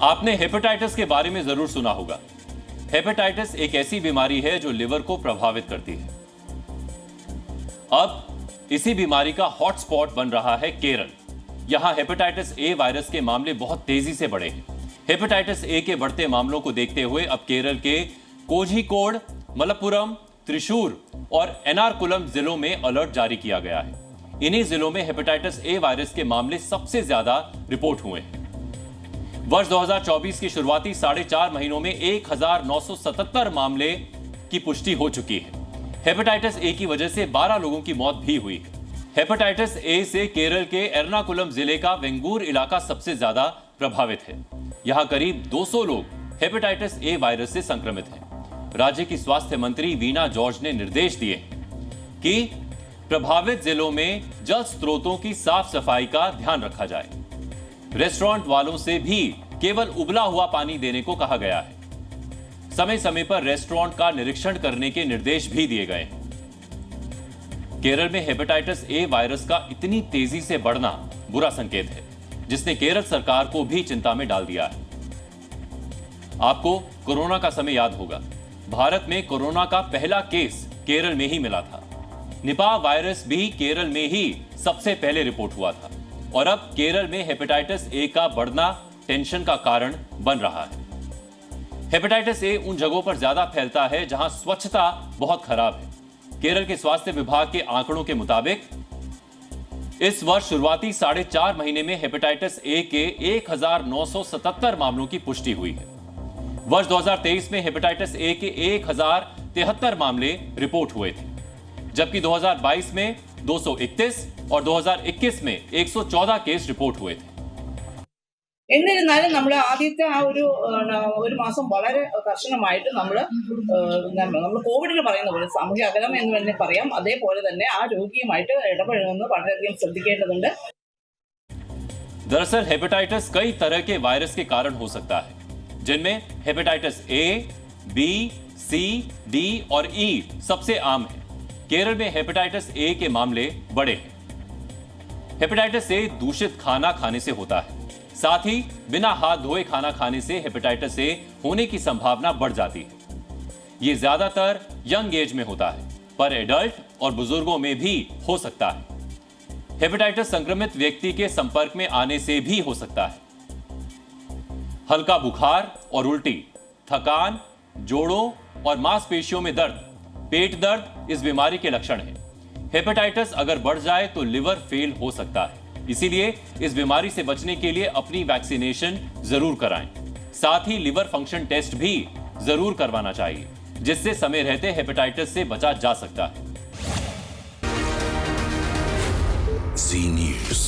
आपने हेपेटाइटिस के बारे में जरूर सुना होगा। हेपेटाइटिस एक ऐसी बीमारी है जो लिवर को प्रभावित करती है। अब इसी बीमारी का हॉटस्पॉट बन रहा है केरल। यहां हेपेटाइटिस ए वायरस के मामले बहुत तेजी से बढ़े हैं। हेपेटाइटिस ए के बढ़ते मामलों को देखते हुए अब केरल के कोझिकोड, मलप्पुरम, त्रिशूर और एर्नाकुलम जिलों में अलर्ट जारी किया गया है। इन्हीं जिलों में हेपेटाइटिस ए वायरस के मामले सबसे ज्यादा रिपोर्ट हुए हैं। वर्ष 2024 की शुरुआती 4.5 महीनों में 1977 मामले की पुष्टि हो चुकी है। हेपेटाइटिस ए की वजह से 12 लोगों की मौत भी हुई है। हेपेटाइटिस ए से केरल के एर्नाकुलम जिले का वेंगूर इलाका सबसे ज्यादा प्रभावित है। यहां करीब 200 लोग हेपेटाइटिस ए वायरस से संक्रमित हैं। राज्य की स्वास्थ्य मंत्री वीना जॉर्ज ने निर्देश दिए कि प्रभावित जिलों में जल स्रोतों की साफ सफाई का ध्यान रखा जाए। रेस्टोरेंट वालों से भी केवल उबला हुआ पानी देने को कहा गया है। समय समय पर रेस्टोरेंट का निरीक्षण करने के निर्देश भी दिए गए हैं। केरल में हेपेटाइटिस ए वायरस का इतनी तेजी से बढ़ना बुरा संकेत है, जिसने केरल सरकार को भी चिंता में डाल दिया है। आपको कोरोना का समय याद होगा। भारत में कोरोना का पहला केस केरल में ही मिला था। निपाह वायरस भी केरल में ही सबसे पहले रिपोर्ट हुआ था और अब केरल में हेपेटाइटिस ए का बढ़ना टेंशन का कारण बन रहा है। हेपेटाइटिस ए उन जगहों पर ज्यादा फैलता है जहां स्वच्छता बहुत खराब है। केरल के स्वास्थ्य विभाग के आंकड़ों के मुताबिक इस वर्ष शुरुआती 4.5 महीने में हेपेटाइटिस ए के 1977 मामलों की पुष्टि हुई है। वर्ष 2023 में हेपेटाइटिस ए के 1073 मामले रिपोर्ट हुए थे, जबकि 2022 में 231 और 2021 में 114 केस रिपोर्ट हुए थे। എന്നിരുന്നാലും നമ്മൾ ആദ്യത്തെ ആ ഒരു മാസം വളരെ കർശനമായിട്ട് നമ്മൾ കോവിഡിന് പറയുന്ന പോലെ സാമൂഹ്യ അകലം എന്ന് തന്നെ പറയാം, അതേപോലെ തന്നെ ആ രോഗിയുമായിട്ട് ഇടപഴകുന്നത് വളരെയധികം ശ്രദ്ധിക്കേണ്ടതുണ്ട്। दरअसल हेपेटाइटिस कई तरह के वायरस के कारण हो सकता है, जिनमें hepatitis A, B, C, D और ई सबसे आम है। केरल में हेपेटाइटिस ए के मामले बड़े हैं। हेपेटाइटिस ए दूषित खाना खाने से होता है। साथ ही बिना हाथ धोए खाना खाने से हेपेटाइटिस ए होने की संभावना बढ़ जाती है। यह ज्यादातर यंग एज में होता है, पर एडल्ट और बुजुर्गों में भी हो सकता है। हेपेटाइटिस संक्रमित व्यक्ति के संपर्क में आने से भी हो सकता है। हल्का बुखार और उल्टी, थकान, जोड़ों और मांसपेशियों में दर्द, पेट दर्द इस बीमारी के लक्षण हैं। हेपेटाइटिस अगर बढ़ जाए तो लिवर फेल हो सकता है। इसीलिए इस बीमारी से बचने के लिए अपनी वैक्सीनेशन जरूर कराएं। साथ ही लिवर फंक्शन टेस्ट भी जरूर करवाना चाहिए, जिससे समय रहते हेपेटाइटिस से बचा जा सकता है। Zee News.